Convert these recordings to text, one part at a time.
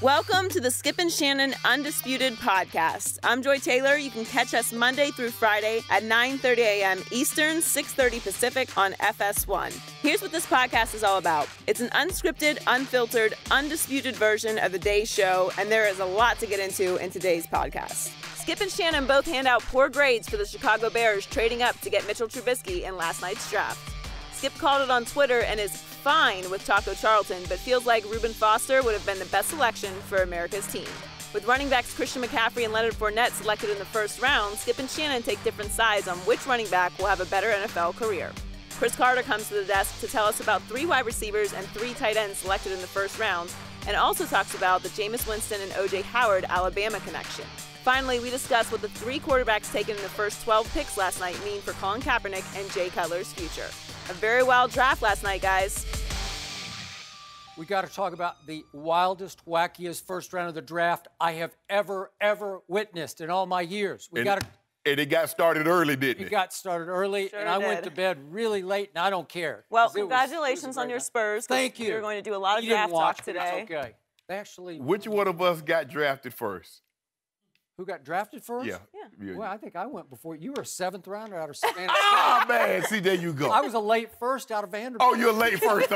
Welcome to the Skip and Shannon Undisputed podcast. I'm Joy Taylor. You can catch us Monday through Friday at 9:30 a.m. Eastern, 6:30 Pacific on FS1. Here's what this podcast is all about. It's an unscripted, unfiltered, undisputed version of the day's show, and there is a lot to get into in today's podcast. Skip and Shannon both hand out poor grades for the Chicago Bears trading up to get Mitchell Trubisky in last night's draft. Skip called it on Twitter and is fine with Taco Charlton, but feels like Reuben Foster would have been the best selection for America's team. With running backs Christian McCaffrey and Leonard Fournette selected in the first round, Skip and Shannon take different sides on which running back will have a better NFL career. Chris Carter comes to the desk to tell us about 3 wide receivers and 3 tight ends selected in the first round, and also talks about the Jameis Winston and O.J. Howard Alabama connection. Finally, we discuss what the 3 quarterbacks taken in the first 12 picks last night mean for Colin Kaepernick and Jay Cutler's future. A very wild draft last night, guys. We got to talk about the wildest, wackiest first round of the draft I have ever witnessed in all my years. And it got started early, didn't it? It got started early, Sure and I did. went to bed really late, and I don't care. Well, congratulations on your Spurs. Thank you. We're going to do a lot of You didn't draft watch, talk but today. it's okay. Actually, Which one of us got drafted first? who got drafted first? Yeah. Well, I think I went before. You were a 7th rounder out of Savannah Oh, State. man. See, there you go. I was a late first out of Vanderbilt. Oh, you're late first.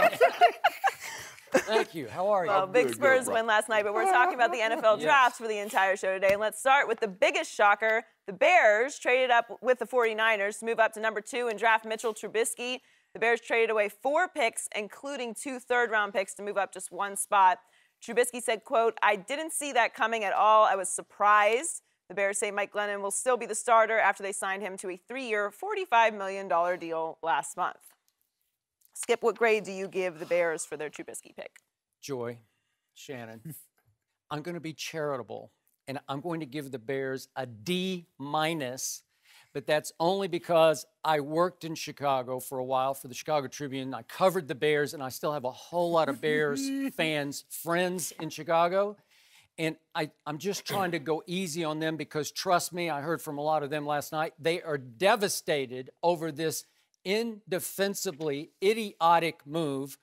Thank you. How are you? Well, big good, Spurs bro. win last night, but we're talking about the NFL draft for the entire show today. And let's start with the biggest shocker. The Bears traded up with the 49ers to move up to number 2 and draft Mitchell Trubisky. The Bears traded away 4 picks, including 2 third-round picks, to move up just 1 spot. Trubisky said, quote, "I didn't see that coming at all. I was surprised." The Bears say Mike Glennon will still be the starter after they signed him to a 3-year, $45 million deal last month. Skip, what grade do you give the Bears for their Trubisky pick? Joy, Shannon, I'm going to be charitable, and I'm going to give the Bears a D-, but that's only because I worked in Chicago for a while for the Chicago Tribune. I covered the Bears, and I still have a whole lot of Bears fans, friends in Chicago. And I'm just trying to go easy on them because, trust me, I heard from a lot of them last night. They are devastated over this indefensibly idiotic move.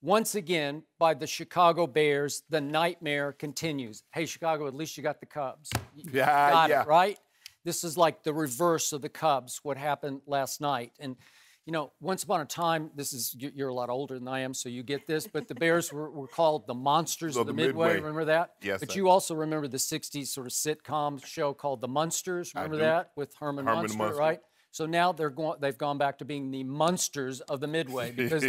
Once again, by the Chicago Bears, the nightmare continues. Hey, Chicago, at least you got the Cubs. You got it, right? This is like the reverse of the Cubs, what happened last night. And, you know, once upon a time, you're a lot older than I am, so you get this, but the Bears were called the Monsters of the Midway. Remember that? Yes, But sir. you also remember the 60s sort of sitcom show called The Munsters. Remember that? With Herman Munster, right? So now they've gone back to being the Munsters of the Midway because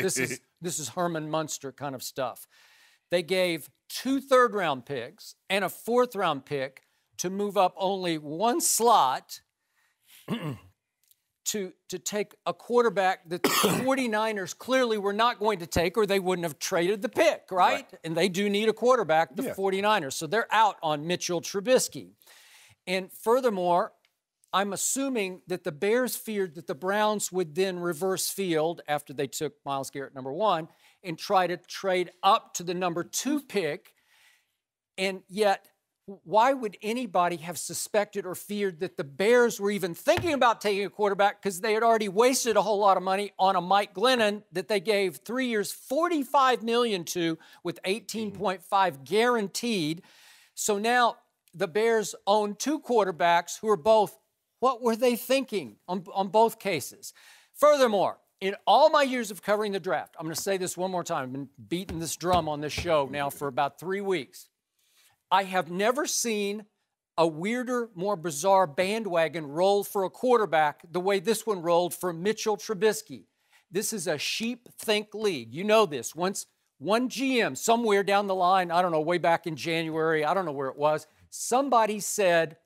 this is Herman Munster kind of stuff. They gave 2 third-round picks and a 4th-round pick to move up only 1 slot to take a quarterback that the 49ers clearly were not going to take or they wouldn't have traded the pick, right? And they do need a quarterback, the 49ers. So they're out on Mitchell Trubisky. And furthermore, I'm assuming that the Bears feared that the Browns would then reverse field after they took Myles Garrett number 1 and try to trade up to the number 2 pick. And yet, why would anybody have suspected or feared that the Bears were even thinking about taking a quarterback because they had already wasted a whole lot of money on a Mike Glennon that they gave 3 years, $45 million to with $18.5 guaranteed. So now the Bears own 2 quarterbacks who are both, what were they thinking on both cases? Furthermore, in all my years of covering the draft, I'm going to say this one more time. I've been beating this drum on this show now for about 3 weeks. I have never seen a weirder, more bizarre bandwagon roll for a quarterback the way this one rolled for Mitchell Trubisky. This is a sheep-think league. You know this. Once one GM somewhere down the line, I don't know, way back in January, I don't know where it was, somebody said,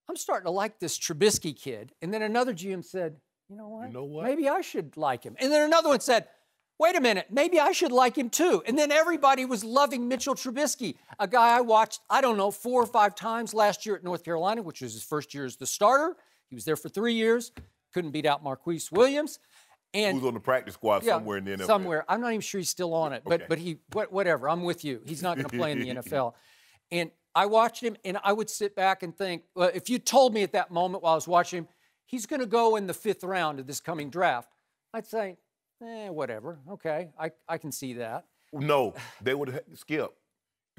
I'm starting to like this Trubisky kid. And then another GM said, you know what? Maybe I should like him. And then another one said, wait a minute, maybe I should like him too. And then everybody was loving Mitchell Trubisky, a guy I watched, I don't know, 4 or 5 times last year at North Carolina, which was his first year as the starter. He was there for 3 years, couldn't beat out Marquise Williams. And who's on the practice squad somewhere in the NFL? Somewhere. I'm not even sure he's still on it, but whatever. I'm with you. He's not going to play in the NFL. And I watched him, and I would sit back and think, well, if you told me at that moment while I was watching him, he's going to go in the 5th round of this coming draft, I'd say, whatever. Okay, I can see that. No, they would have skipped.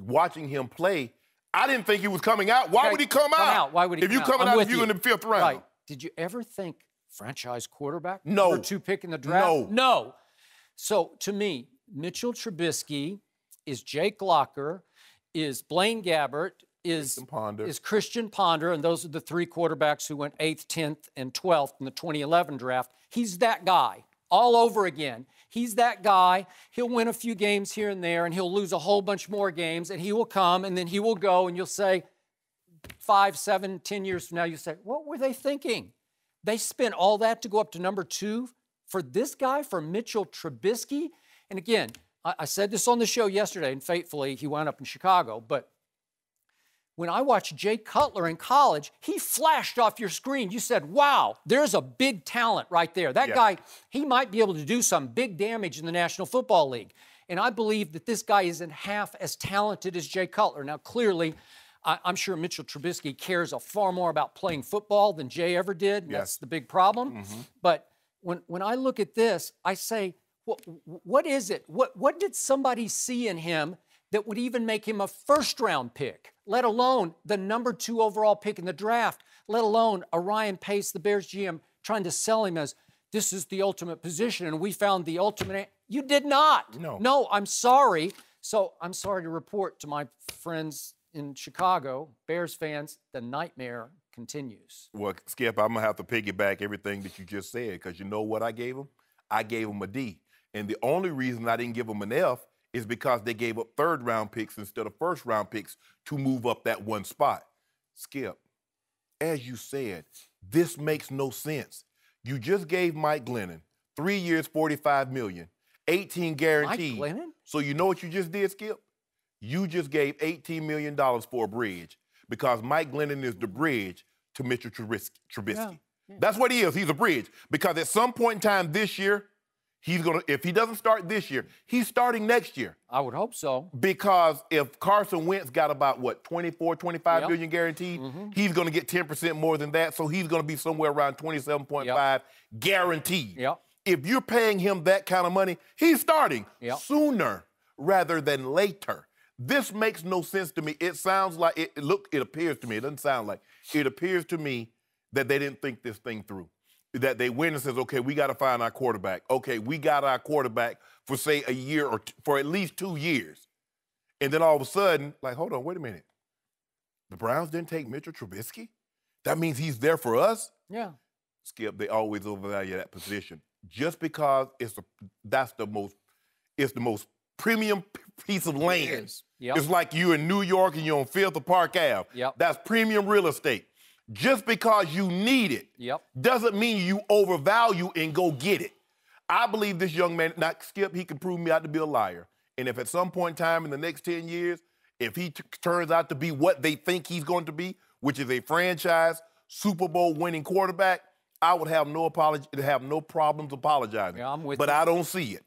watching him play, I didn't think he was coming out. Why would he come out? Why would he if come you out? coming out if you're in the 5th round? Right. Did you ever think franchise quarterback? No. Number 2 pick in the draft? No. No. So, to me, Mitchell Trubisky is Jake Locker, is Blaine Gabbert, is Christian Ponder, and those are the 3 quarterbacks who went 8th, 10th, and 12th in the 2011 draft. He's that guy all over again. He's that guy. He'll win a few games here and there, and he'll lose a whole bunch more games, and he will come, and then he will go, and you'll say 5, 7, 10 years from now, you say, what were they thinking? They spent all that to go up to number 2 for this guy, for Mitchell Trubisky? And again, I said this on the show yesterday, and fatefully, he wound up in Chicago, but when I watched Jay Cutler in college, he flashed off your screen. You said, wow, there's a big talent right there. That guy, he might be able to do some big damage in the National Football League. And I believe that this guy isn't half as talented as Jay Cutler. Now, clearly, I'm sure Mitchell Trubisky cares far more about playing football than Jay ever did. Yes. That's the big problem. But when I look at this, I say, what is it? What did somebody see in him that would even make him a first-round pick, let alone the number 2 overall pick in the draft, let alone a Ryan Pace, the Bears GM, trying to sell him as this is the ultimate position and we found the ultimate. You did not. No, I'm sorry. So I'm sorry to report to my friends in Chicago, Bears fans, the nightmare continues. Well, Skip, I'm going to have to piggyback everything that you just said because you know what I gave him? I gave him a D. And the only reason I didn't give him an F is because they gave up 3rd-round picks instead of 1st-round picks to move up that 1 spot. Skip, as you said, this makes no sense. You just gave Mike Glennon 3 years, $45 million, 18 guaranteed. Mike Glennon? So you know what you just did, Skip? You just gave $18 million for a bridge because Mike Glennon is the bridge to Mitchell Trubisky. Yeah. That's what he is. He's a bridge. Because at some point in time this year, if he doesn't start this year, he's starting next year. I would hope so. Because if Carson Wentz got about, 25 million guaranteed, he's going to get 10% more than that, so he's going to be somewhere around 27.5 guaranteed. If you're paying him that kind of money, he's starting sooner rather than later. This makes no sense to me. It sounds like, it appears to me, it doesn't sound like, it appears to me that they didn't think this thing through. That they went and says, okay, we got to find our quarterback. Okay, we got our quarterback for, say, a year or for at least 2 years. And then all of a sudden, like, hold on, wait a minute. The Browns didn't take Mitchell Trubisky? That means he's there for us? Yeah. Skip, they always overvalue that position. Just because it's the most premium piece of land. It's like you're in New York and you're on 5th of Park Ave. That's premium real estate. Just because you need it doesn't mean you overvalue and go get it. I believe this young man, not Skip, he can prove me out to be a liar. And if at some point in time in the next 10 years, if he turns out to be what they think he's going to be, which is a franchise Super Bowl winning quarterback, I would have no problems apologizing. Yeah, I'm with but you. I don't see it.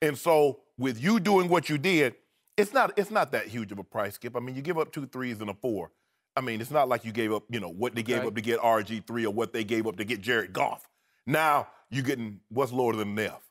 And so with you doing what you did, it's not that huge of a price, Skip. I mean, you give up 2 3s and a 4. I mean, it's not like you gave up, what they gave up to get RG3 or what they gave up to get Jared Goff. Now you're getting what's lower than an F.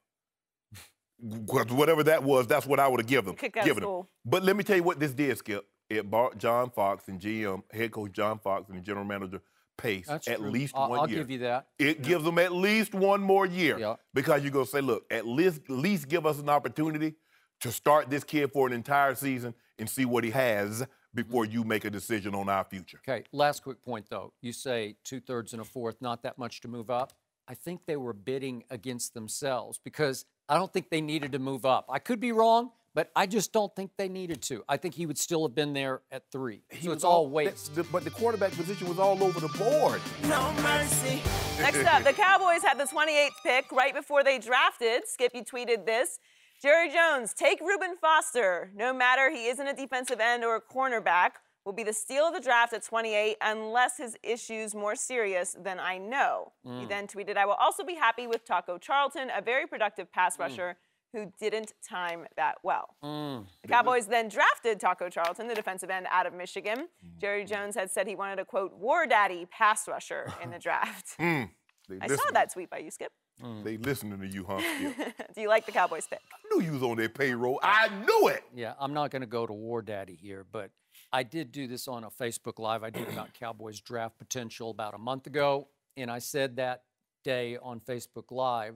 Whatever that was, that's what I would have given them. But let me tell you what this did, Skip. It bought John Fox and GM, head coach John Fox and general manager Pace at least 1 year. I'll give you that. It gives them at least 1 more year because you're going to say, look, at least give us an opportunity to start this kid for an entire season and see what he has before you make a decision on our future. Okay, last quick point, though. You say 2/3 and a 4th, not that much to move up. I think they were bidding against themselves because I don't think they needed to move up. I could be wrong, but I just don't think they needed to. I think he would still have been there at 3. So it's all waste. But the quarterback position was all over the board. No mercy. Next up, the Cowboys had the 28th pick right before they drafted. Skip, you tweeted this. Jerry Jones, take Reuben Foster. No matter he isn't a defensive end or a cornerback, will be the steal of the draft at 28 unless his issue's more serious than I know. He then tweeted, I will also be happy with Taco Charlton, a very productive pass rusher who didn't time that well. The Cowboys then drafted Taco Charlton, the defensive end out of Michigan. Jerry Jones had said he wanted a, quote, war daddy pass rusher in the draft. I saw that tweet by you, Skip. They listening to you, huh, Skip? Do you like the Cowboys pick? I knew you was on their payroll. I knew it. Yeah, I'm not going to go to War Daddy here, but I did do this on a Facebook Live. I did about Cowboys draft potential about a month ago, and I said that day on Facebook Live,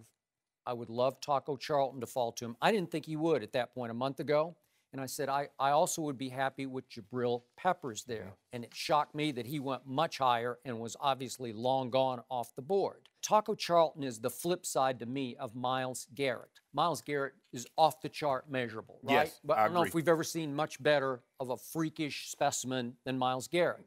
I would love Taco Charlton to fall to him. I didn't think he would at that point a month ago. And I said, I also would be happy with Jabril Peppers there. Yeah. And it shocked me that he went much higher and was obviously long gone off the board. Taco Charlton is the flip side to me of Myles Garrett. Myles Garrett is off the chart measurable, right? Yes, but I don't know if we've ever seen much better of a freakish specimen than Myles Garrett.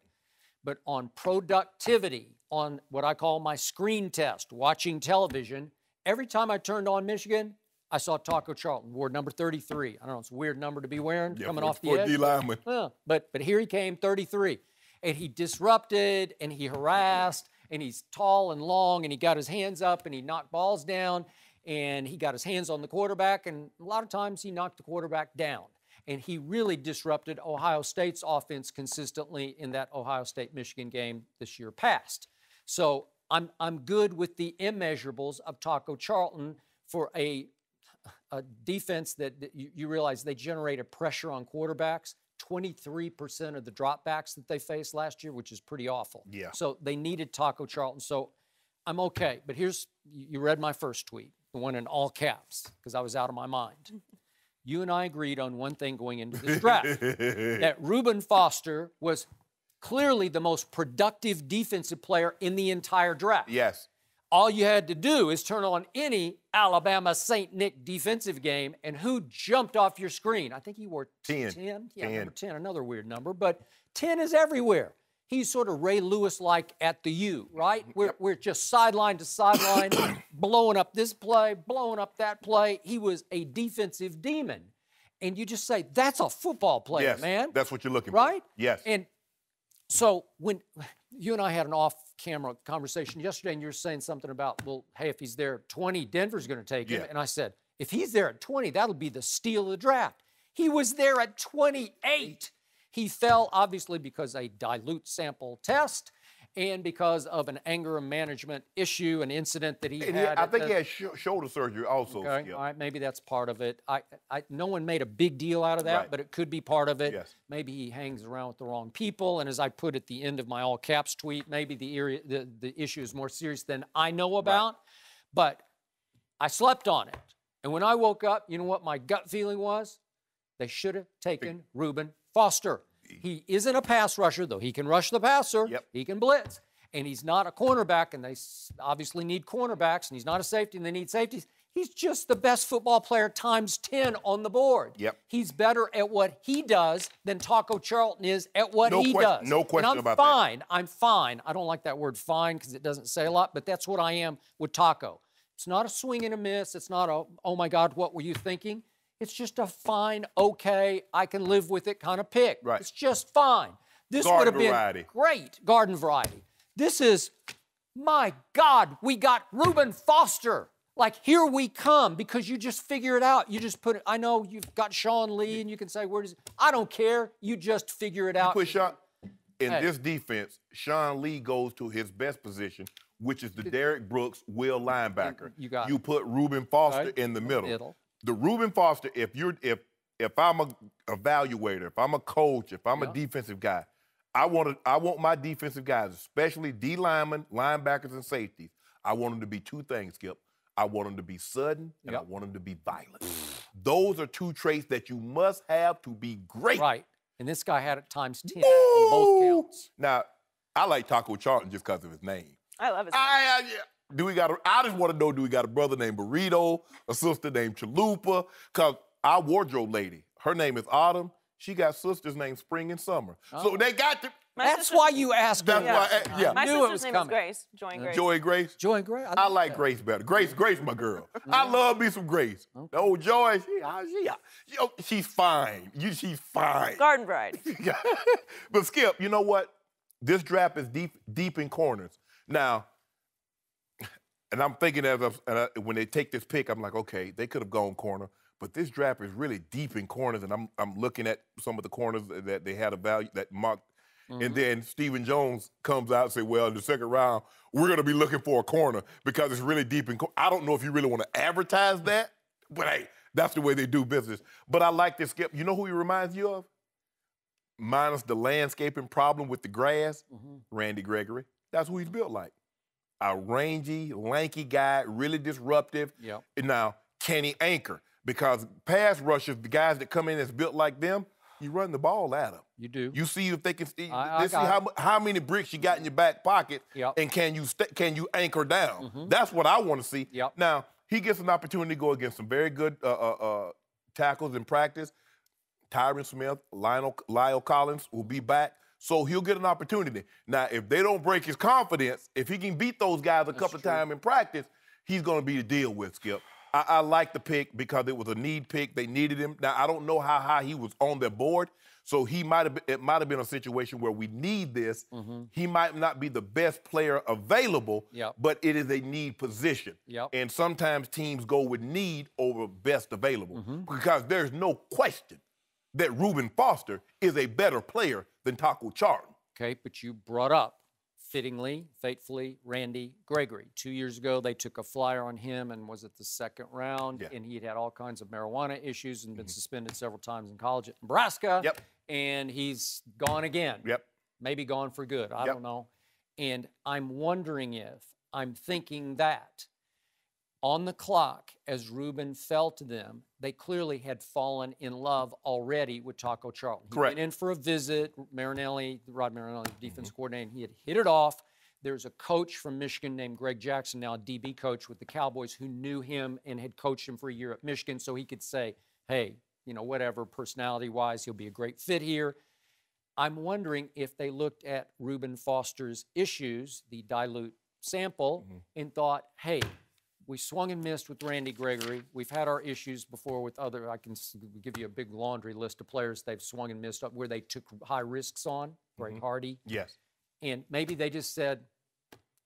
But on productivity, on what I call my screen test, watching television, every time I turned on Michigan, I saw Taco Charlton, wore number 33. I don't know, it's a weird number to be wearing, coming off the edge. D lineman. But here he came, 33. And he disrupted, and he harassed, and he's tall and long, and he got his hands up, and he knocked balls down, and he got his hands on the quarterback, and a lot of times he knocked the quarterback down. And he really disrupted Ohio State's offense consistently in that Ohio State-Michigan game this year past. So I'm good with the immeasurables of Taco Charlton for a defense that you realize they generated pressure on quarterbacks, 23% of the dropbacks that they faced last year, which is pretty awful. Yeah. So they needed Taco Charlton. So I'm okay. But here's, you read my first tweet, the one in all caps, because I was out of my mind. You and I agreed on one thing going into this draft, that Reuben Foster was clearly the most productive defensive player in the entire draft. Yes. All you had to do is turn on any Alabama St. Nick defensive game, and who jumped off your screen? I think he wore 10. 10? Yeah, 10. Number 10, another weird number, but 10 is everywhere. He's sort of Ray Lewis-like at the U, right? We're just sideline to sideline, blowing up this play, blowing up that play. He was a defensive demon. And you just say, that's a football player, yes, man. That's what you're looking for. Right? Yes. And so when you and I had an off-camera conversation yesterday, and you were saying something about, well, hey, if he's there at 20, Denver's going to take him. And I said, if he's there at 20, that'll be the steal of the draft. He was there at 28. He fell, obviously, because a dilute sample test and because of an anger management issue, an incident that he had. I think he had shoulder surgery also. Okay, all right, maybe that's part of it. No one made a big deal out of that, but it could be part of it. Yes. Maybe he hangs around with the wrong people, and as I put at the end of my all caps tweet, maybe the issue is more serious than I know about. But I slept on it, and when I woke up, you know what my gut feeling was? They should have taken Reuben Foster. He isn't a pass rusher, though he can rush the passer. Yep. He can blitz. And he's not a cornerback, and they obviously need cornerbacks, and he's not a safety, and they need safeties. He's just the best football player times 10 on the board. Yep. He's better at what he does than Taco Charlton is at what he does. No question about that. I'm fine. I don't like that word fine because it doesn't say a lot, but that's what I am with Taco. It's not a swing and a miss. It's not a, oh, my God, what were you thinking? It's just a fine, okay, I can live with it kind of pick. Right. It's just fine. This would have been great, garden variety. This is, my God, we got Reuben Foster. Like, here we come, because you just figure it out. You just put it, I know you've got Sean Lee, and you can say, where does, I don't care. You just figure it out. You put Sean, in this defense, Sean Lee goes to his best position, which is the Derrick Brooks will linebacker. You put Reuben Foster in the middle. The Reuben Foster, if I'm a evaluator, if I'm a coach, if I'm a defensive guy, I want my defensive guys, especially D linemen, linebackers, and safeties. I want them to be two things, Skip. I want them to be sudden, and I want them to be violent. Those are two traits that you must have to be great. Right. And this guy had it times 10 on both counts. Now, I like Taco Charlton just because of his name. I love his name. I just want to know, do we got a brother named Burrito, a sister named Chalupa? Because our wardrobe lady, her name is Autumn. She got sisters named Spring and Summer. So they got to... That's why you asked her. My sister's name is Grace. Joy and Grace. Joy and Grace? Joy and Grace? I like Grace better. Grace, my girl. I love me some Grace. The old Joy, she's fine. She's fine. Garden variety. But Skip, you know what? This draft is deep in corners. Now, and I'm thinking when they take this pick, I'm like, okay, they could have gone corner, but this draft is really deep in corners, and I'm looking at some of the corners that they had a value that marked. And then Stephen Jones comes out and says, well, in the second round, we're going to be looking for a corner because it's really deep in. I don't know if you really want to advertise that, but hey, that's the way they do business. But I like this, Skip. You know who he reminds you of? Minus the landscaping problem with the grass, Randy Gregory. That's who he's built like. A rangy, lanky guy, really disruptive. Yep. And now, can he anchor? Because pass rushers, the guys that come in that's built like them, you run the ball at them. You do. You see if they can see how many bricks you got in your back pocket, and can you anchor down? That's what I want to see. Now, he gets an opportunity to go against some very good tackles in practice. Tyron Smith, Lyle Collins will be back. So he'll get an opportunity. Now, if they don't break his confidence, if he can beat those guys a couple of times in practice, he's going to be the deal with, Skip. I like the pick because it was a need pick. They needed him. Now, I don't know how high he was on their board, so it might have been a situation where we need this. He might not be the best player available, but it is a need position. And sometimes teams go with need over best available because there's no question that Reuben Foster is a better player than Taco Charlton. Okay, but you brought up, fittingly, fatefully, Randy Gregory. 2 years ago, they took a flyer on him and was it the second round, and he had all kinds of marijuana issues and been suspended several times in college at Nebraska, and he's gone again. Maybe gone for good, I don't know. And I'm wondering if, I'm thinking that, on the clock, as Reuben fell to them, they clearly had fallen in love already with Taco Charlton. He went in for a visit. Marinelli, Rod Marinelli, defense coordinator, he had hit it off. There's a coach from Michigan named Greg Jackson, now a DB coach with the Cowboys, who knew him and had coached him for a year at Michigan, so he could say, hey, you know, whatever, personality-wise, he'll be a great fit here. I'm wondering if they looked at Reuben Foster's issues, the dilute sample, and thought, hey, we swung and missed with Randy Gregory. We've had our issues before with other, I can give you a big laundry list of players they've swung and missed up where they took high risks on, Greg Hardy. And maybe they just said,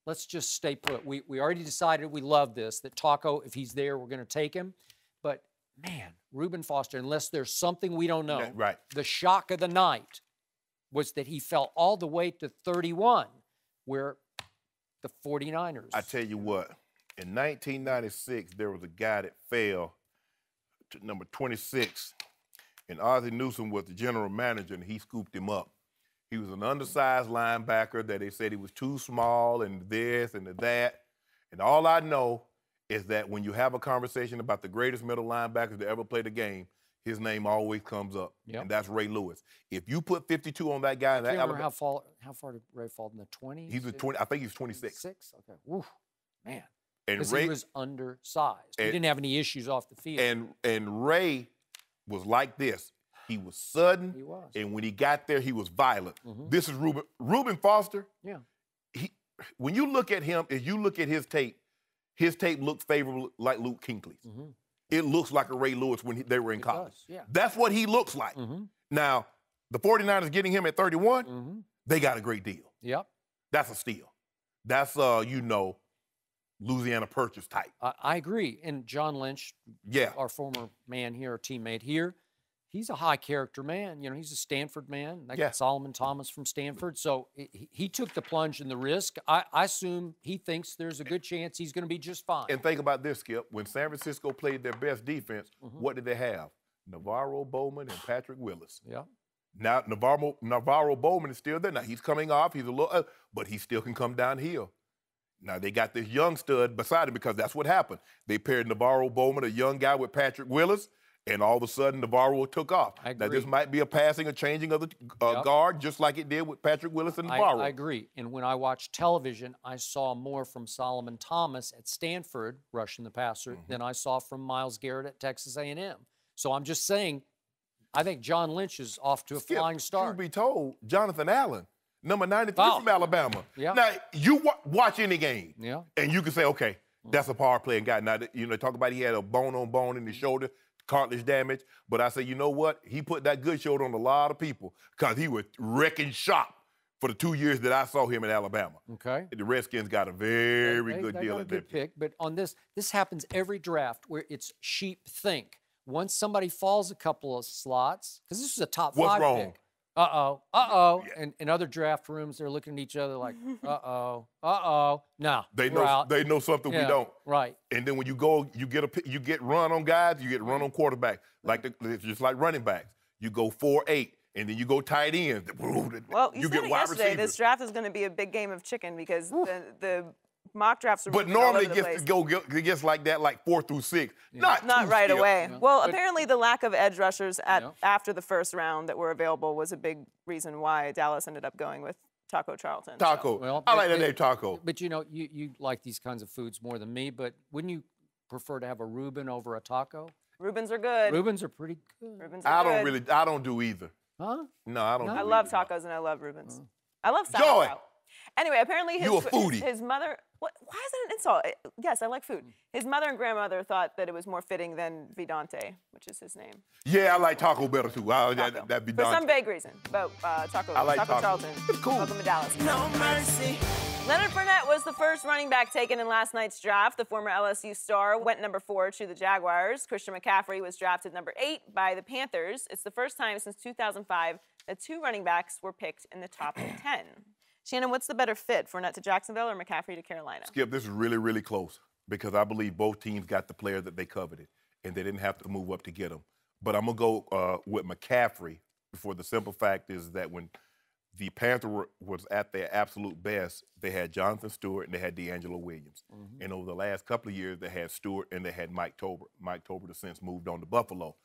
let's just stay put. We already decided we love this, that Taco, if he's there, we're going to take him. But, man, Reuben Foster, unless there's something we don't know, the shock of the night was that he fell all the way to 31, where the 49ers. I tell you what. In 1996, there was a guy that fell to number 26, and Ozzie Newsome was the general manager, and he scooped him up. He was an undersized linebacker that they said he was too small and this and that. And all I know is that when you have a conversation about the greatest middle linebackers to ever play the game, his name always comes up, and that's Ray Lewis. If you put 52 on that guy, how far did Ray fall in the 20s? He's 20. I think he's 26. Okay. Woof, man. Because he was undersized. He didn't have any issues off the field. And Ray was like this. He was sudden. He was. And when he got there, he was violent. This is Reuben Foster. When you look at him, as you look at his tape looks favorable like Luke Kuechly's. It looks like a Ray Lewis when they were in college. That's what he looks like. Now, the 49ers getting him at 31, they got a great deal. That's a steal. That's, Louisiana Purchase type. I agree. And John Lynch, our former man here, our teammate here, he's a high character man. You know, he's a Stanford man. They got Solomon Thomas from Stanford. So he took the plunge and the risk. I assume he thinks there's a good chance he's going to be just fine. And think about this, Skip. When San Francisco played their best defense, what did they have? Navarro Bowman and Patrick Willis. Now, Navarro Bowman is still there. Now, he's coming off. He's a little, but he still can come downhill. Now, they got this young stud beside him because that's what happened. They paired Navarro Bowman, a young guy, with Patrick Willis, and all of a sudden, Navarro took off. Now, this might be a passing, a changing of the guard, just like it did with Patrick Willis and Navarro. I agree. And when I watched television, I saw more from Solomon Thomas at Stanford, rushing the passer, than I saw from Myles Garrett at Texas A&M. So I'm just saying, I think John Lynch is off to a flying start. Truth be told, Jonathan Allen, number 93 from Alabama. Now, you watch any game, and you can say, okay, that's a power playing guy. Now, talk about he had a bone-on-bone in his shoulder, cartilage damage, but I say, you know what? He put that good shoulder on a lot of people because he was wrecking shop for the 2 years that I saw him in Alabama. The Redskins got a very good deal at that pick. But on this happens every draft where it's sheep think. Once somebody falls a couple of slots, because this is a top 5 pick. Uh-oh, uh-oh. Yeah. And in other draft rooms, they're looking at each other like, uh-oh, uh-oh. No, they know something we don't. Right. And then when you go, you get run on guys, you get run on quarterbacks, just like running backs. You go 4-8, and then you go tight ends. Well, you said it yesterday. This draft is going to be a big game of chicken because the mock drafts are but normally it gets like that, like 4 through 6, not right away. Yeah. Well, apparently the lack of edge rushers after the first round that were available was a big reason why Dallas ended up going with Taco Charlton. Taco. So. Well, I like that name, Taco. But you know, you like these kinds of foods more than me. But wouldn't you prefer to have a Reuben over a taco? Reubens are good. Reubens are pretty good. Reubens are good. I don't do either. Huh? No, I don't. I love tacos and I love Reubens. I love sauerkraut. Joy. Anyway, apparently you a foodie. His mother. Why is that an insult? Yes, I like food. His mother and grandmother thought that it was more fitting than Vidante, which is his name. Yeah, I like taco better too. That Vidante. For some vague reason, but Taco Charlton. It's cool. Welcome to Dallas. No mercy. Leonard Fournette was the first running back taken in last night's draft. The former LSU star went number 4 to the Jaguars. Christian McCaffrey was drafted number 8 by the Panthers. It's the first time since 2005 that 2 running backs were picked in the top 10. Shannon, what's the better fit, Fournette to Jacksonville or McCaffrey to Carolina? Skip, this is really, really close because I believe both teams got the player that they coveted, and they didn't have to move up to get him. But I'm going to go with McCaffrey for the simple fact is that when the Panther was at their absolute best, they had Jonathan Stewart and they had D'Angelo Williams. Mm-hmm. And over the last couple of years, they had Stewart and they had Mike Tober. Mike Tober has since moved on to Buffalo.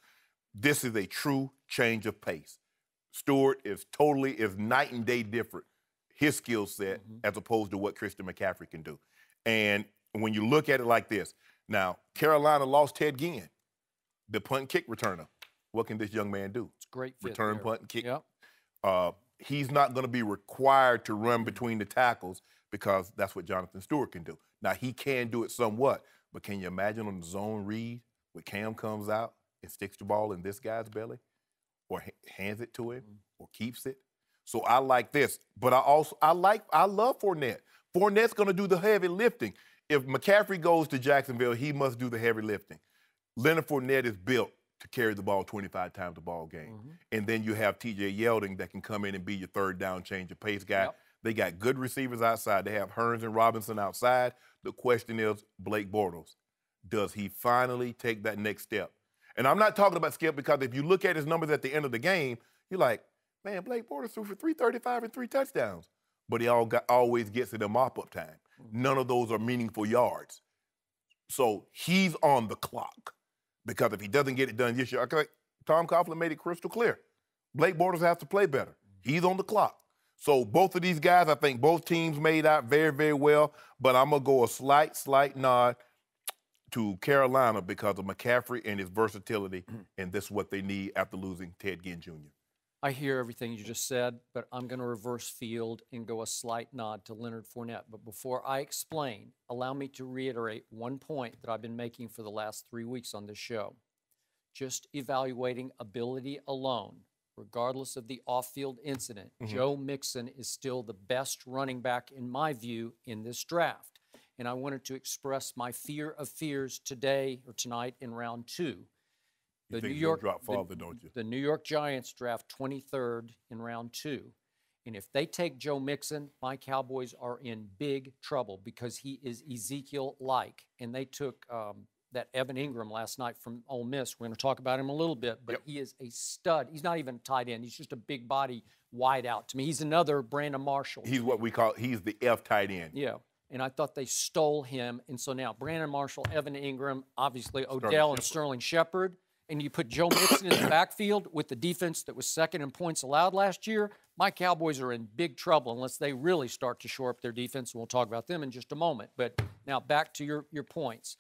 This is a true change of pace. Stewart is night and day different, his skill set, as opposed to what Christian McCaffrey can do. And when you look at it like this, now, Carolina lost Ted Ginn, the punt and kick returner. What can this young man do? It's great fit return, there. Punt, and kick. Yep. He's not going to be required to run between the tackles because that's what Jonathan Stewart can do. Now, he can do it somewhat, but can you imagine on the zone read where Cam comes out and sticks the ball in this guy's belly or hands it to him or keeps it? So I like this, but I love Fournette. Fournette's going to do the heavy lifting. If McCaffrey goes to Jacksonville, he must do the heavy lifting. Leonard Fournette is built to carry the ball 25 times a ball game. And then you have T.J. Yeldon that can come in and be your third down, change of pace guy. Yep. They got good receivers outside. They have Hearns and Robinson outside. The question is, Blake Bortles, does he finally take that next step? And I'm not talking about Skip because if you look at his numbers at the end of the game, you're like, man, Blake Bortles threw for 335 and 3 touchdowns. But he always gets it in mop-up time. None of those are meaningful yards. So he's on the clock. Because if he doesn't get it done this year, Tom Coughlin made it crystal clear. Blake Bortles has to play better. He's on the clock. So both of these guys, I think both teams made out very, very well. But I'm going to go a slight nod to Carolina because of McCaffrey and his versatility, and this is what they need after losing Ted Ginn Jr. I hear everything you just said, but I'm going to reverse field and go a slight nod to Leonard Fournette. But before I explain, allow me to reiterate one point that I've been making for the last 3 weeks on this show. Just evaluating ability alone, regardless of the off-field incident, Joe Mixon is still the best running back, in my view, in this draft. And I wanted to express my fear of fears today or tonight in round 2. You think he'll drop farther, don't you? The New York Giants draft 23rd in round 2. And if they take Joe Mixon, my Cowboys are in big trouble because he is Ezekiel-like. And they took that Evan Ingram last night from Ole Miss. We're going to talk about him a little bit, but he is a stud. He's not even a tight end. He's just a big body wide out. To me, he's another Brandon Marshall. He's what we call, he's the F tight end. Yeah. And I thought they stole him. And so now Brandon Marshall, Evan Ingram, obviously Odell and Sterling Shepard. And you put Joe Mixon in the backfield with the defense that was second in points allowed last year, my Cowboys are in big trouble unless they really start to shore up their defense, and we'll talk about them in just a moment. But now back to your points.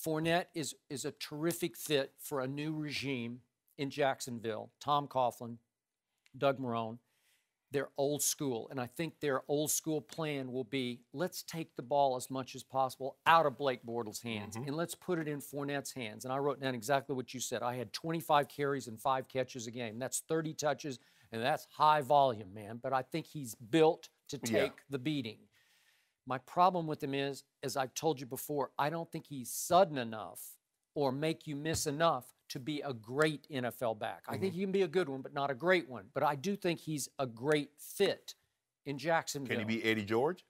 Fournette is a terrific fit for a new regime in Jacksonville. Tom Coughlin, Doug Marrone. They're old school, and I think their old school plan will be, let's take the ball as much as possible out of Blake Bortles' hands, and let's put it in Fournette's hands. And I wrote down exactly what you said. I had 25 carries and 5 catches a game. That's 30 touches, and that's high volume, man. But I think he's built to take the beating. My problem with him is, as I've told you before, I don't think he's sudden enough or make you miss enough to be a great NFL back. I think he can be a good one, but not a great one. But I do think he's a great fit in Jacksonville. Can he be Eddie George?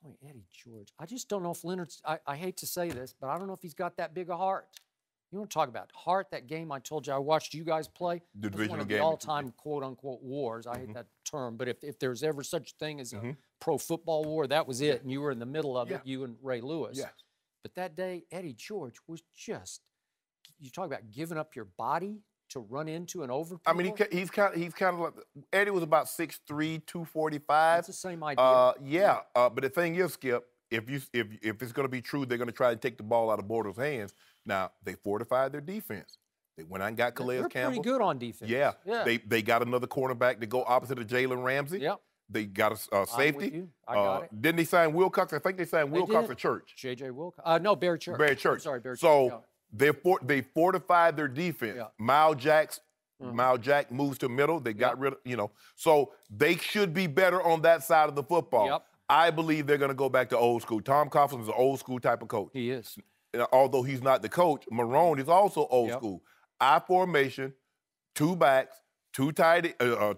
Boy, Eddie George. I just don't know if Leonard's, I hate to say this, but I don't know if he's got that big a heart. You want to talk about heart, that game I told you I watched you guys play? The divisional one of game. The all-time quote-unquote wars. I hate that term. But if there's ever such a thing as a pro football war, that was it. And you were in the middle of it, you and Ray Lewis. Yes. But that day, Eddie George was just, you talk about giving up your body to run into and over people. I mean, he's kind of like, Eddie was about 6'3", 245. That's the same idea. But the thing is, Skip, if it's going to be true, they're going to try to take the ball out of Bortles' hands. Now, they fortified their defense. They went out and got Calais Campbell. They're pretty good on defense. Yeah. They got another cornerback to go opposite of Jalen Ramsey. Yep. They got a safety. I'm with you. I got it. Didn't they sign Wilcox? I think they signed Wilcox at Church. J.J. Wilcox. No, Barry Church. Barry Church. I'm sorry, Barry Church. So they fortified their defense. Yeah. Miles Jack moves to middle. They got rid of, so they should be better on that side of the football. Yep. I believe they're going to go back to old school. Tom Coughlin is an old school type of coach. He is. Although he's not the coach, Marrone is also old school. I formation, two backs, two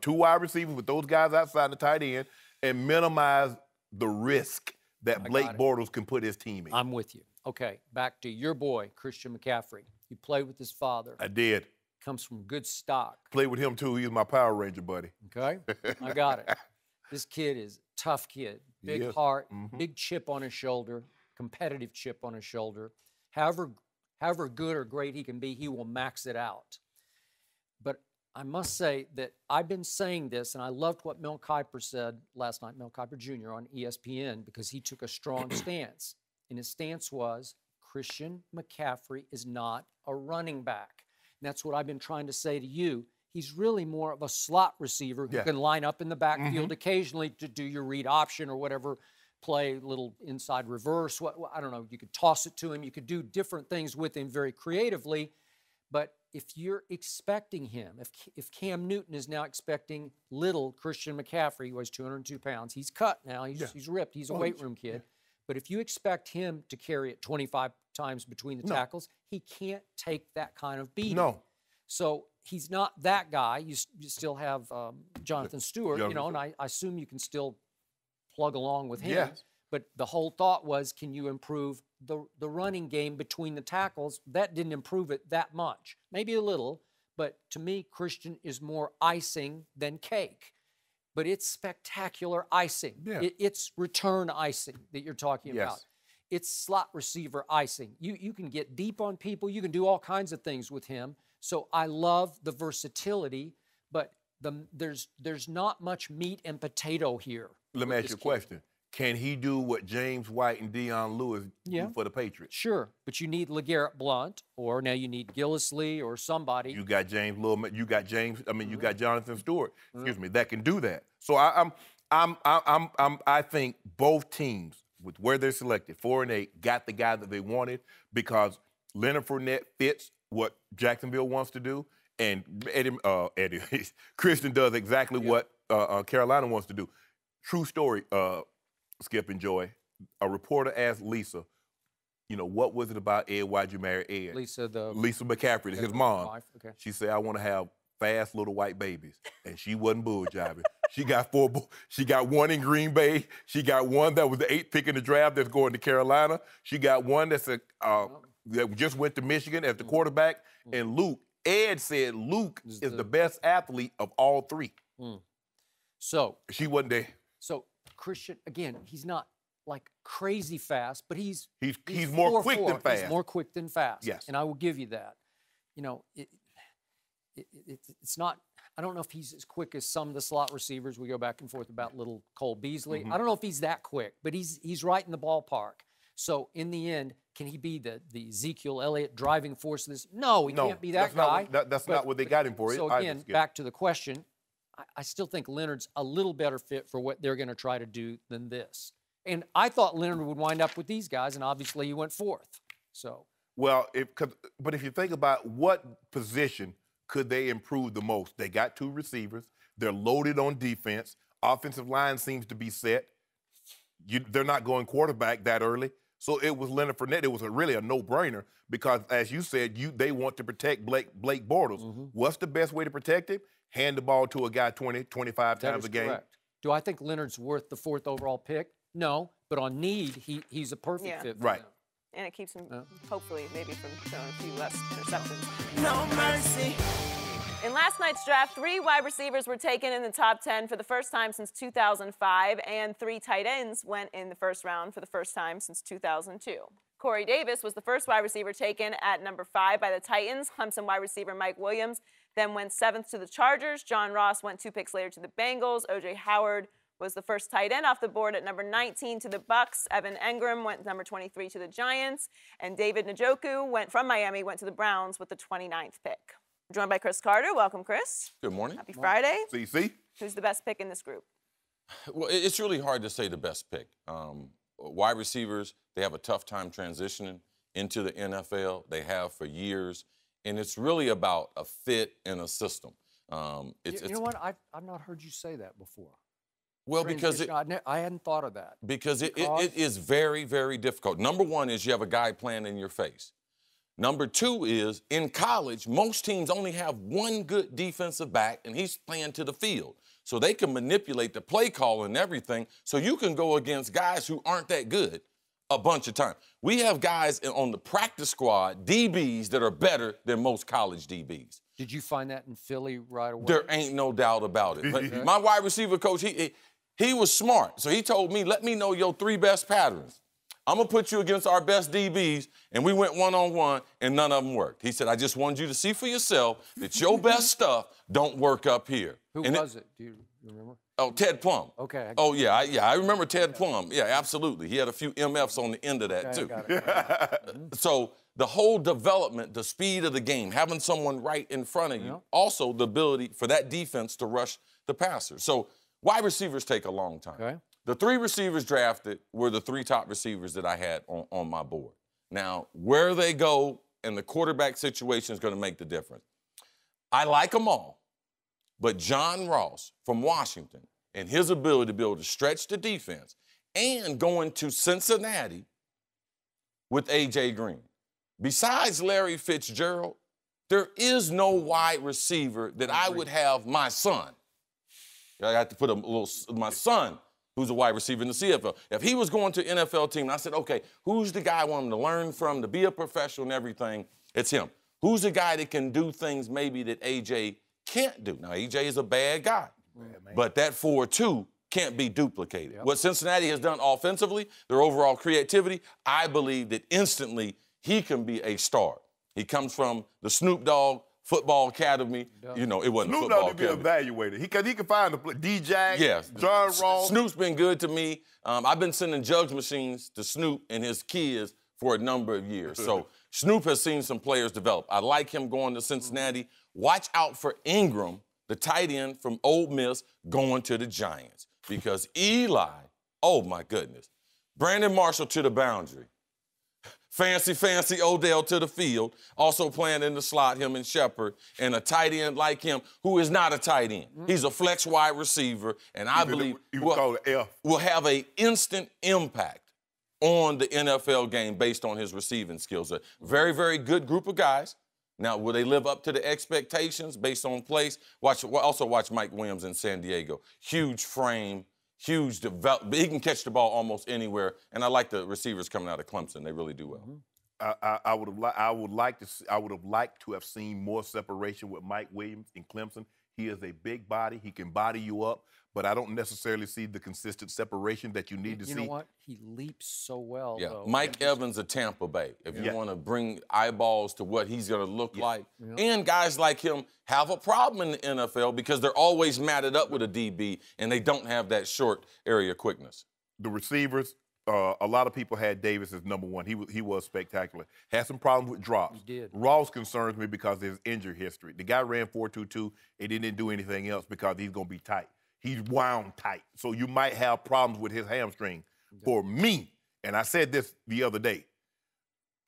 wide receivers with those guys outside the tight end, and minimize the risk that Blake Bortles can put his team in. I'm with you. Okay, back to your boy, Christian McCaffrey. He played with his father. I did. Comes from good stock. Played with him, too. He was my Power Ranger buddy. Okay, I got it. This kid is a tough kid. Big heart, big chip on his shoulder, competitive chip on his shoulder. However good or great he can be, he will max it out. But I must say that I've been saying this, and I loved what Mel Kiper said last night, Mel Kiper Jr. on ESPN, because he took a strong stance. And his stance was, Christian McCaffrey is not a running back. And that's what I've been trying to say to you. He's really more of a slot receiver who can line up in the backfield occasionally to do your read option or whatever, play little inside reverse. I don't know. You could toss it to him. You could do different things with him very creatively. But if you're expecting him, if Cam Newton is now expecting little Christian McCaffrey, who weighs 202 pounds, he's cut now. He's ripped. He's a weight room kid. But if you expect him to carry it 25 times between the tackles, he can't take that kind of beating. No. So he's not that guy. You still have Jonathan Stewart, and I assume you can still plug along with him. Yes. But the whole thought was, can you improve the running game between the tackles? That didn't improve it that much. Maybe a little, but to me, Christian is more icing than cake. But it's spectacular icing. Yeah. It's return icing that you're talking about. It's slot receiver icing. You can get deep on people. You can do all kinds of things with him. So I love the versatility, but there's not much meat and potato here. Let me ask you a question. Can he do what James White and Deion Lewis do for the Patriots? Sure, but you need LeGarrette Blount, or now you need Gillislee or somebody. You got you got Jonathan Stewart, excuse me, that can do that. So I think both teams, with where they're selected, 4 and 8, got the guy that they wanted because Leonard Fournette fits what Jacksonville wants to do, and Christian does exactly what Carolina wants to do. True story, Skip and Joy. A reporter asked Lisa, what was it about Ed? Why'd you marry Ed? Lisa McCaffrey, his mom. Wife. Okay. She said, I want to have fast little white babies. And she wasn't bull jiving. She got one in Green Bay. She got one that was the 8th pick in the draft that's going to Carolina. She got one that just went to Michigan as the quarterback. And Ed said Luke is the best athlete of all 3. So she wasn't there. So Christian, again, he's not like crazy fast, but he's more quick than fast. He's more quick than fast. Yes. And I will give you that. It's not, I don't know if he's as quick as some of the slot receivers. We go back and forth about little Cole Beasley. I don't know if he's that quick, but he's right in the ballpark. So in the end, can he be the Ezekiel Elliott driving force of this? No, he can't be that guy. That's not what they got him for. So again, back to the question, I still think Leonard's a little better fit for what they're going to try to do than this. And I thought Leonard would wind up with these guys, and obviously he went 4th. So. Well, but if you think about what position could they improve the most, they got 2 receivers. They're loaded on defense. Offensive line seems to be set. They're not going quarterback that early. So it was Leonard Fournette. It was really a no-brainer because, as you said, they want to protect Blake Bortles. What's the best way to protect him? Hand the ball to a guy 20, 25 times a game. Correct. Do I think Leonard's worth the 4th overall pick? No, but on need, he's a perfect fit for them. And it keeps him, hopefully, maybe from showing a few less interceptions. No mercy. In last night's draft, 3 wide receivers were taken in the top 10 for the first time since 2005, and 3 tight ends went in the first round for the first time since 2002. Corey Davis was the first wide receiver taken at number 5 by the Titans. Clemson wide receiver Mike Williams then went 7th to the Chargers. John Ross went 2 picks later to the Bengals. O.J. Howard was the first tight end off the board at number 19 to the Bucks. Evan Engram went number 23 to the Giants. And David Njoku from Miami went to the Browns with the 29th pick. We're joined by Chris Carter. Welcome, Chris. Good morning. Happy Friday. CC. Who's the best pick in this group? Well, it's really hard to say the best pick. Wide receivers, they have a tough time transitioning into the NFL. They have for years. And it's really about a fit in a system. You know what? I've not heard you say that before. Well, because I hadn't thought of that. Because it is very, very difficult. Number one is you have a guy playing in your face. Number 2 is, in college, most teams only have one good defensive back, and he's playing to the field. So they can manipulate the play call and everything, so you can go against guys who aren't that good a bunch of times. We have guys on the practice squad, DBs, that are better than most college DBs. Did you find that in Philly right away? There ain't no doubt about it. But my wide receiver coach, he was smart. So he told me, let me know your 3 best patterns. I'm going to put you against our best DBs, and we went one-on-one, and none of them worked. He said, I just wanted you to see for yourself that your best stuff don't work up here. Who was it? Do you remember? Oh, Ted Plum. Okay. Oh, yeah, I remember Ted Plum. Yeah, absolutely. He had a few MFs on the end of that, too. Got it. So the whole development, the speed of the game, having someone right in front of you, also the ability for that defense to rush the passer. So wide receivers take a long time. Okay. The 3 receivers drafted were the 3 top receivers that I had on my board. Now, where they go and the quarterback situation is going to make the difference. I like them all, but John Ross from Washington and his ability to be able to stretch the defense and going to Cincinnati with A.J. Green. Besides Larry Fitzgerald, there is no wide receiver that I would have my son. I have to put my son, who's a wide receiver in the CFL. If he was going to an NFL team, and I said, okay, who's the guy I want him to learn from, to be a professional and everything? It's him. Who's the guy that can do things maybe that A.J. can't do? Now, A.J. is a bad guy, but that 4-2 can't be duplicated. What Cincinnati has done offensively, their overall creativity, I believe that instantly he can be a star. He comes from the Snoop Dogg Football Academy. You know, it wasn't Snoop football Dogg to be evaluated. He can find the D-Jack, John Ross. Snoop's been good to me. I've been sending jugs machines to Snoop and his kids for a number of years. So Snoop has seen some players develop. I like him going to Cincinnati. Watch out for Ingram, the tight end from Ole Miss, going to the Giants. Because Eli, oh my goodness. Brandon Marshall to the boundary. Fancy Odell to the field, also playing in the slot, him and Shepard, and a tight end like him who is not a tight end. He's a flex wide receiver, and I believe will have an instant impact on the NFL game based on his receiving skills. A very, very good group of guys. Now, will they live up to the expectations based on place? Also watch Mike Williams in San Diego. Huge frame. Huge development. He can catch the ball almost anywhere, and I like the receivers coming out of Clemson. They really do well. I would have liked to have seen more separation with Mike Williams in Clemson. He is a big body. He can body you up, but I don't necessarily see the consistent separation that you need to see. You know what? He leaps so well, though. Mike Evans of Tampa Bay, if you want to bring eyeballs to what he's going to look like. And guys like him have a problem in the NFL because they're always matted up with a DB, and they don't have that short area quickness. The receivers, a lot of people had Davis as number 1. He was spectacular. Had some problems with drops. He did. Ross concerns me because of his injury history. The guy ran 4.22 and he didn't do anything else because he's going to be tight. He's wound tight. So you might have problems with his hamstring. For me, and I said this the other day,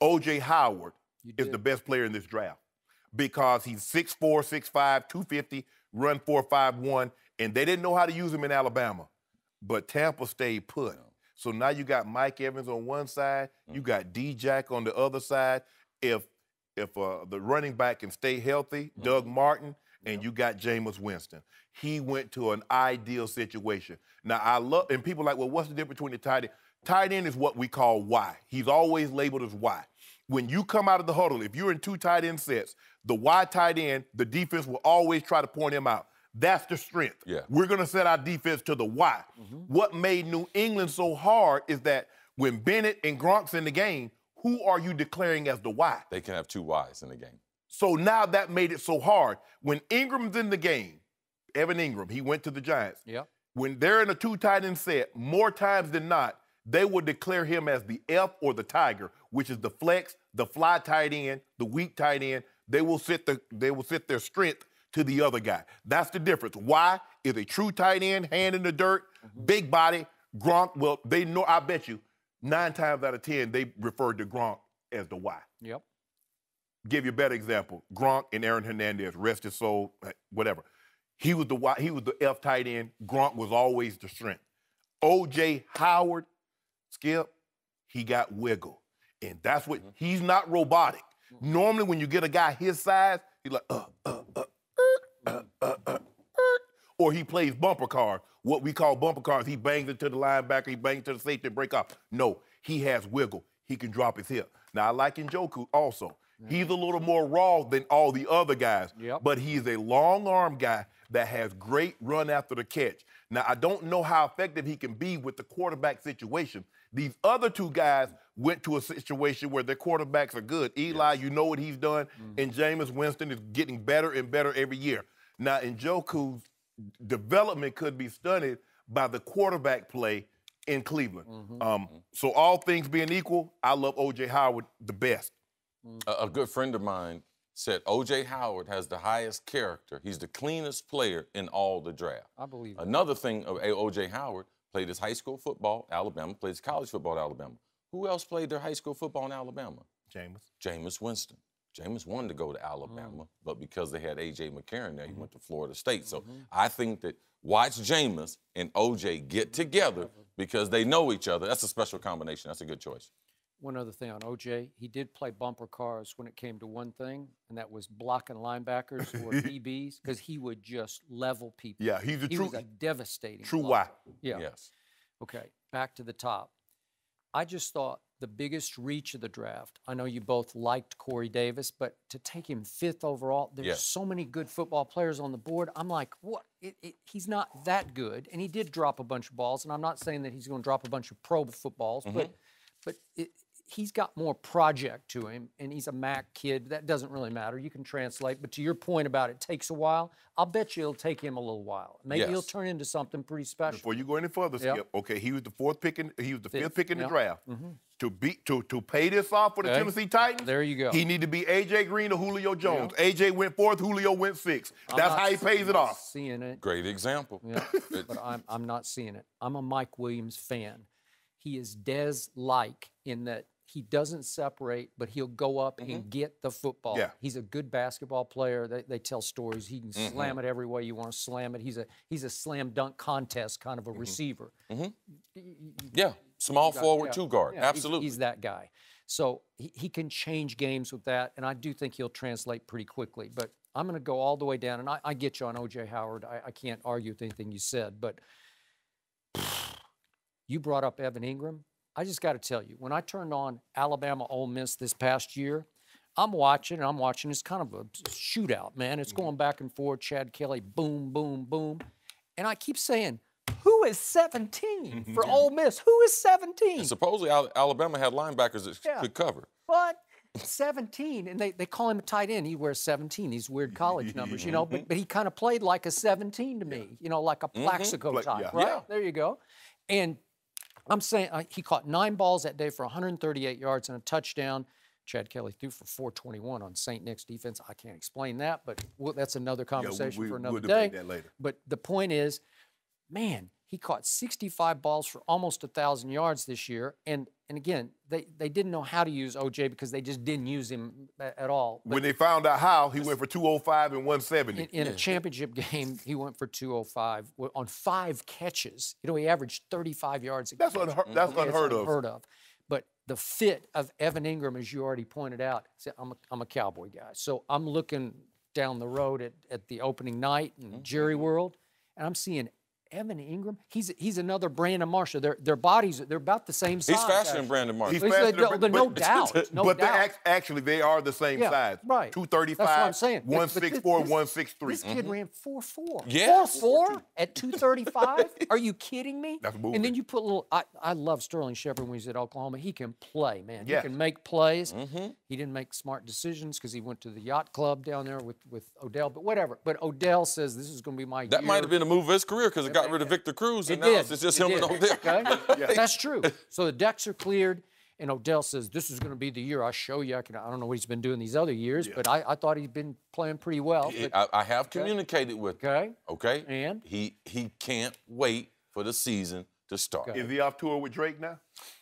O.J. Howard is the best player in this draft because he's 6'4", 6'5", 250, run 4.51, and they didn't know how to use him in Alabama. But Tampa stayed put. So now you got Mike Evans on one side, you got D-Jack on the other side. If the running back can stay healthy, Doug Martin, and you got Jameis Winston. He went to an ideal situation. Now, I love, and people are like, well, what's the difference between the tight end? Tight end is what we call Y. He's always labeled as Y. When you come out of the huddle, if you're in two tight end sets, the Y tight end, the defense will always try to point him out. That's the strength. Yeah. We're going to set our defense to the Y. What made New England so hard is that when Bennett and Gronk's in the game, who are you declaring as the Y? They can have two Ys in the game. So now that made it so hard. When Ingram's in the game, Evan Ingram, he went to the Giants. Yep. When they're in a two tight end set, more times than not, they will declare him as the F or the Tiger, which is the flex, the fly tight end, the weak tight end. They will sit their strength to the other guy. That's the difference. Y is a true tight end, hand in the dirt, big body. Gronk, well, they know, I bet you, 9 times out of 10, they referred to Gronk as the Y. Yep. Give you a better example. Gronk and Aaron Hernandez, rest his soul, whatever. He was the Y, he was the F tight end. Gronk was always the strength. O.J. Howard, Skip, he got wiggle. And that's what, he's not robotic. Normally when you get a guy his size, he's like, or he plays bumper cars. What we call bumper cars, he bangs it to the linebacker, he bangs it to the safety, break off. No, he has wiggle. He can drop his hip. Now, I like Njoku also. He's a little more raw than all the other guys, but he's a long arm guy that has great run after the catch. Now, I don't know how effective he can be with the quarterback situation. These other two guys went to a situation where their quarterbacks are good. Eli, you know what he's done, and Jameis Winston is getting better and better every year. Now, Njoku's development could be stunted by the quarterback play in Cleveland. So all things being equal, I love O.J. Howard the best. A good friend of mine said O.J. Howard has the highest character. He's the cleanest player in all the draft. I believe that. Another thing, O.J. Howard played his high school football, Alabama, plays college football, Alabama. Who else played their high school football in Alabama? Jameis Winston. Jameis wanted to go to Alabama, but because they had A.J. McCarron there, he went to Florida State. So I think that watch Jameis and O.J. get together because they know each other. That's a special combination. That's a good choice. One other thing on O.J., he did play bumper cars when it came to one thing, and that was blocking linebackers or DBs, because he would just level people. Yeah, he was a devastating true blocker. Y. Yeah. Yes. Okay, back to the top. I just thought the biggest reach of the draft, I know you both liked Corey Davis, but to take him 5th overall, there's so many good football players on the board. I'm like, what? He's not that good, and he did drop a bunch of balls, and I'm not saying that he's going to drop a bunch of pro footballs, but he's got more project to him, and he's a MAC kid. That doesn't really matter. You can translate. But to your point about it takes a while, I'll bet you it'll take him a little while. Maybe he'll turn into something pretty special. Before you go any further, Skip, okay, he was the 4th pick, he was the 5th pick in the draft. To pay this off for the Tennessee Titans, there you go. He need to be A.J. Green or Julio Jones. A.J. went 4th, Julio went 6th. That's how he pays it off. Seeing it. Great example. Yeah, but I'm not seeing it. I'm a Mike Williams fan. He is Dez-like in that he doesn't separate, but he'll go up and get the football. Yeah. He's a good basketball player. They tell stories. He can slam it every way you want to slam it. He's a slam dunk contest kind of a receiver. Yeah, small forward, 2 guard. Yeah, Absolutely. He's that guy. So he can change games with that, and I do think he'll translate pretty quickly. But I'm going to go all the way down, and I get you on O.J. Howard. I can't argue with anything you said, but you brought up Evan Ingram. I just got to tell you, when I turned on Alabama Ole Miss this past year, I'm watching. It's kind of a shootout, man. It's going back and forth. Chad Kelly, boom, boom, boom. And I keep saying, who is 17 for Ole Miss? Who is 17? And supposedly Alabama had linebackers that could cover. But 17, and they call him a tight end. He wears 17, these weird college numbers, you know, but he kind of played like a 17 to me, you know, like a Plaxico type, right? Yeah. There you go. And I'm saying he caught 9 balls that day for 138 yards and a touchdown. Chad Kelly threw for 421 on St. Nick's defense. I can't explain that, but that's another conversation for another day. That later. But the point is, man, he caught 65 balls for almost 1,000 yards this year. And again, they didn't know how to use OJ because they just didn't use him at all. But when they found out how, he went for 205 and 170. In a championship game, he went for 205 on 5 catches. You know, he averaged 35 yards a That's catch. That's unheard of. But the fit of Evan Ingram, as you already pointed out, I'm a Cowboy guy. So I'm looking down the road at the opening night in Jerry World, and I'm seeing Evan Ingram, he's another Brandon Marshall. Their bodies, they're about the same size. He's faster than Brandon Marshall. He's faster than no doubt. But actually, they are the same size. Right. 235, That's what I'm saying. 164, 163. This kid ran 4.4. Yeah. 4.4 at 235? Are you kidding me? That's moving. And then you put a little, I love Sterling Shepard when he's at Oklahoma. He can play, man. Yes. He can make plays. He didn't make smart decisions because he went to the yacht club down there with Odell, but whatever. But Odell says this is going to be my year. That might have been a move of his career because it got rid of Victor Cruz, and now it's just him and Odell. Okay? That's true. So the decks are cleared, and Odell says, this is going to be the year I show you. I don't know what he's been doing these other years, but I thought he'd been playing pretty well. I have communicated with him. Okay? And? He can't wait for the season to start. Is he off tour with Drake now?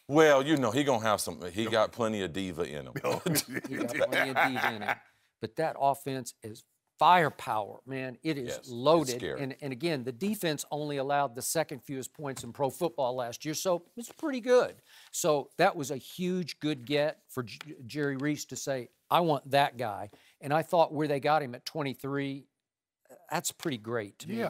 Well, you know, he going to have some. He got plenty of diva in him. He got plenty of diva in it. But that offense is firepower, man. It is loaded. And again, the defense only allowed the second fewest points in pro football last year, so it's pretty good. So that was a huge good get for Jerry Reese to say, I want that guy. And I thought where they got him at 23, that's pretty great to me.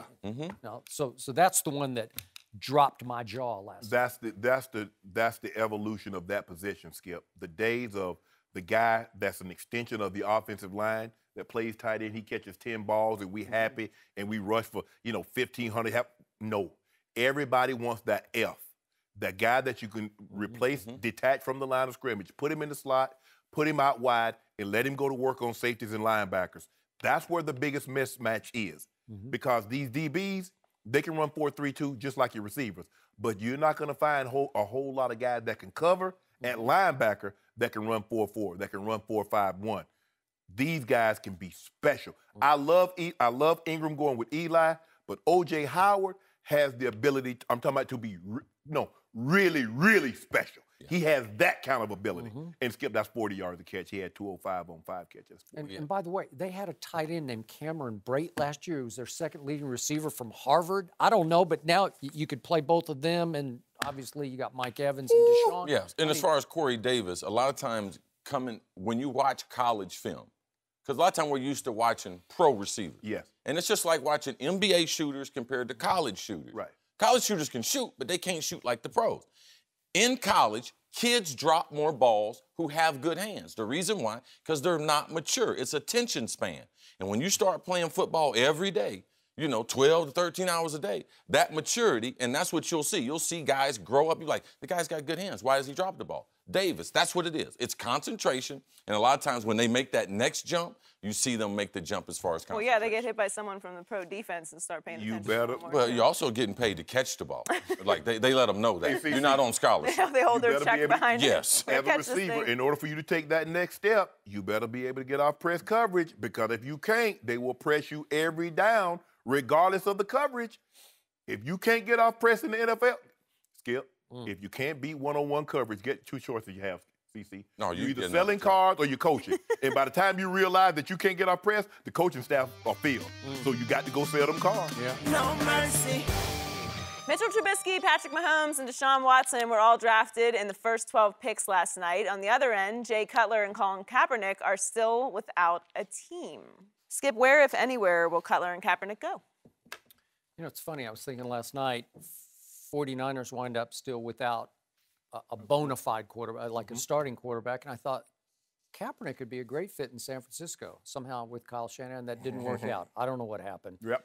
No, so that's the one that dropped my jaw last night. That's the evolution of that position, Skip. The days of the guy that's an extension of the offensive line that plays tight end, he catches 10 balls and we happy and we rush for, 1,500. No. Everybody wants that F. That guy that you can replace, detach from the line of scrimmage, put him in the slot, put him out wide, and let him go to work on safeties and linebackers. That's where the biggest mismatch is. Because these DBs, they can run 4-3-2 just like your receivers. But you're not going to find a whole lot of guys that can cover at linebacker that can run 4-4, that can run 4-5-1. These guys can be special. I love Ingram going with Eli, but O.J. Howard has the ability, I'm talking about to be, really, really special. He has that kind of ability. And Skip, that's 40 yards a catch. He had 205 on 5 catches. And by the way, they had a tight end named Cameron Brate last year. He was their second leading receiver from Harvard. I don't know, but now you could play both of them, and obviously you got Mike Evans and Deshaun. Yes, and as far as Corey Davis, a lot of times when you watch college film, because a lot of times we're used to watching pro receivers. Yes. And it's just like watching NBA shooters compared to college shooters. Right. College shooters can shoot, but they can't shoot like the pros. In college, kids drop more balls who have good hands. The reason why, because they're not mature. It's attention span. And when you start playing football every day, 12 to 13 hours a day, that maturity, and that's what you'll see. You'll see guys grow up. You're like, the guy's got good hands. Why does he drop the ball? Davis, that's what it is. It's concentration, and a lot of times when they make that next jump, you see them make the jump as far as concentration. Well, yeah, they get hit by someone from the pro defense and start paying attention. Well, you're also getting paid to catch the ball. Like, they let them know that. You're not on scholarship. They hold their check behind Yes. As a receiver, in order for you to take that next step, you better be able to get off press coverage, because if you can't, they will press you every down, regardless of the coverage. If you can't get off press in the NFL, Skip, if you can't beat one-on-one coverage, get 2 choices you have, CC. No, you're either selling cards or you're coaching. And by the time you realize that you can't get off press, the coaching staff are filled. So you got to go sell them cards. Yeah. No mercy. Mitchell Trubisky, Patrick Mahomes, and Deshaun Watson were all drafted in the first 12 picks last night. On the other end, Jay Cutler and Colin Kaepernick are still without a team. Skip, where, if anywhere, will Cutler and Kaepernick go? It's funny. I was thinking last night, 49ers wind up still without a bona fide quarterback, like a starting quarterback, and I thought Kaepernick could be a great fit in San Francisco. Somehow with Kyle Shanahan, that didn't work out. I don't know what happened. Yep.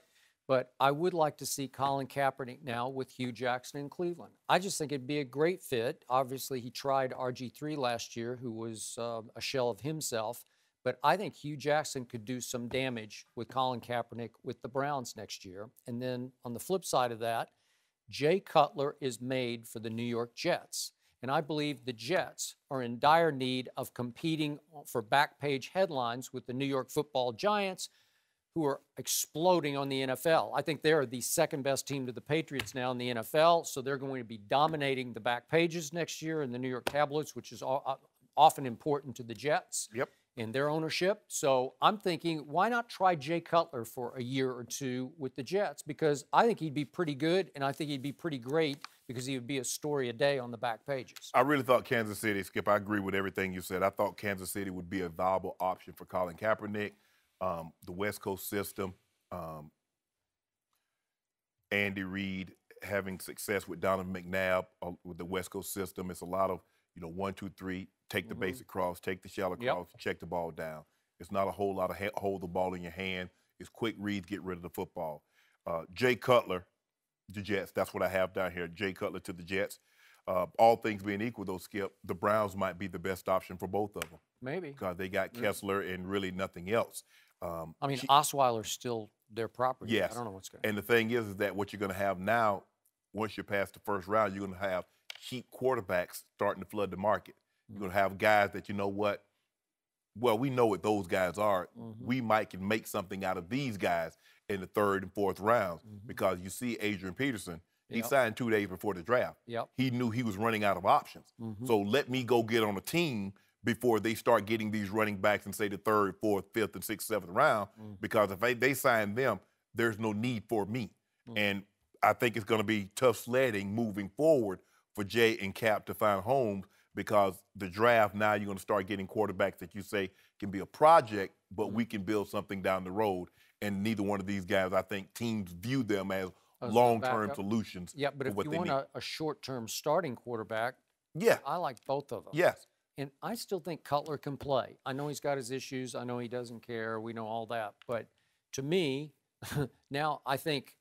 But I would like to see Colin Kaepernick now with Hugh Jackson in Cleveland. I just think it'd be a great fit. Obviously, he tried RG3 last year, who was a shell of himself. But I think Hugh Jackson could do some damage with Colin Kaepernick with the Browns next year. And then on the flip side of that, Jay Cutler is made for the New York Jets. And I believe the Jets are in dire need of competing for back page headlines with the New York Football Giants, who are exploding on the NFL. I think they're the second best team to the Patriots now in the NFL, so they're going to be dominating the back pages next year in the New York tabloids, which is often important to the Jets in their ownership. So I'm thinking, why not try Jay Cutler for a year or two with the Jets? Because I think he'd be pretty good, and I think he'd be pretty great because he would be a story a day on the back pages. I really thought Kansas City, Skip, I agree with everything you said. I thought Kansas City would be a viable option for Colin Kaepernick. The West Coast system, Andy Reid having success with Donovan McNabb with the West Coast system. It's a lot of, 1, 2, 3, take the basic cross, take the shallow cross, check the ball down. It's not a whole lot of hold the ball in your hand. It's quick reads, get rid of the football. Jay Cutler, the Jets, that's what I have down here, Jay Cutler to the Jets. All things being equal, though, Skip, the Browns might be the best option for both of them. Maybe. Because they got Kessler and really nothing else. I mean, Osweiler's still their property. Yes. I don't know what's going on. And the thing is that what you're going to have now, once you're past the first round, you're going to have cheap quarterbacks starting to flood the market. You're going to have guys that, well, we know what those guys are. We might can make something out of these guys in the 3rd and 4th rounds because you see Adrian Peterson, he signed 2 days before the draft. He knew he was running out of options. So let me go get on a team before they start getting these running backs in, say, the 3rd, 4th, 5th, and 6th, 7th round, because if they sign them, there's no need for me. And I think it's going to be tough sledding moving forward for Jay and Cap to find homes because the draft, now you're going to start getting quarterbacks that you say can be a project, but we can build something down the road. And neither one of these guys, I think teams view them as long-term solutions. Yeah, but if you want a short-term starting quarterback, I like both of them. Yes. And I still think Cutler can play. I know he's got his issues. I know he doesn't care. We know all that. But to me, now I think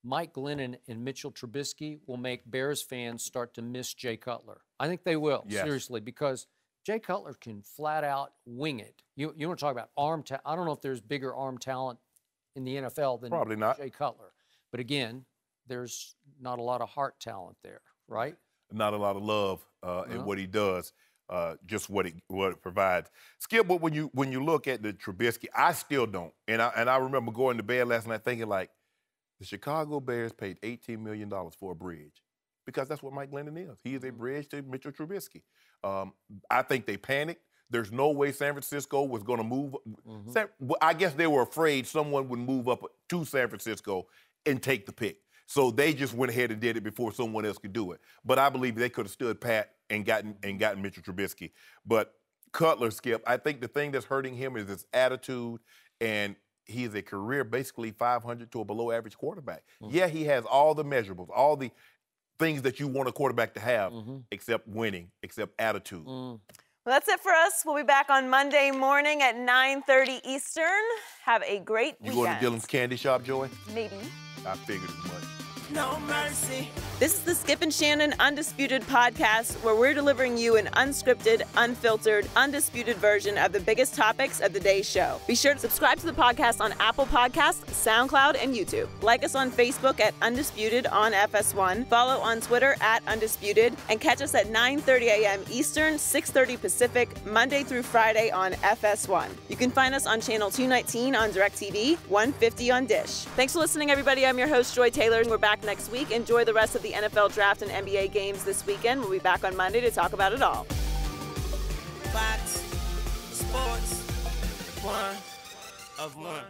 Mike Glennon and Mitchell Trubisky will make Bears fans start to miss Jay Cutler. I think they will, seriously, because Jay Cutler can flat out wing it. You want to talk about arm talent. I don't know if there's bigger arm talent in the NFL than Probably not. Jay Cutler. But again, there's not a lot of heart talent there, right? Not a lot of love in what he does. Just what it provides. Skip, but when you look at the Trubisky, I still don't. And I remember going to bed last night thinking, like, the Chicago Bears paid $18 million for a bridge because that's what Mike Glennon is. He is a bridge to Mitchell Trubisky. I think they panicked. There's no way San Francisco was going to move. I guess they were afraid someone would move up to San Francisco and take the pick. So they just went ahead and did it before someone else could do it. But I believe they could have stood pat and gotten Mitchell Trubisky. But Cutler, Skip, I think the thing that's hurting him is his attitude, and he is a career basically 500 to a below-average quarterback. Yeah, he has all the measurables, all the things that you want a quarterback to have, except winning, except attitude. Well, that's it for us. We'll be back on Monday morning at 9:30 Eastern. Have a great weekend. You going to Dylan's Candy Shop, Joy? Maybe. I figured as much. No mercy. This is the Skip and Shannon Undisputed podcast, where we're delivering you an unscripted, unfiltered, undisputed version of the biggest topics of the day's show. Be sure to subscribe to the podcast on Apple Podcasts, SoundCloud, and YouTube. Like us on Facebook at Undisputed on FS1. Follow on Twitter at Undisputed. And catch us at 9:30 a.m. Eastern, 6:30 Pacific, Monday through Friday on FS1. You can find us on Channel 219 on DirecTV, 150 on Dish. Thanks for listening, everybody. I'm your host, Joy Taylor. We're back next week. Enjoy the rest of the NFL draft and NBA games this weekend. We'll be back on Monday to talk about it all. Fox Sports, one of one.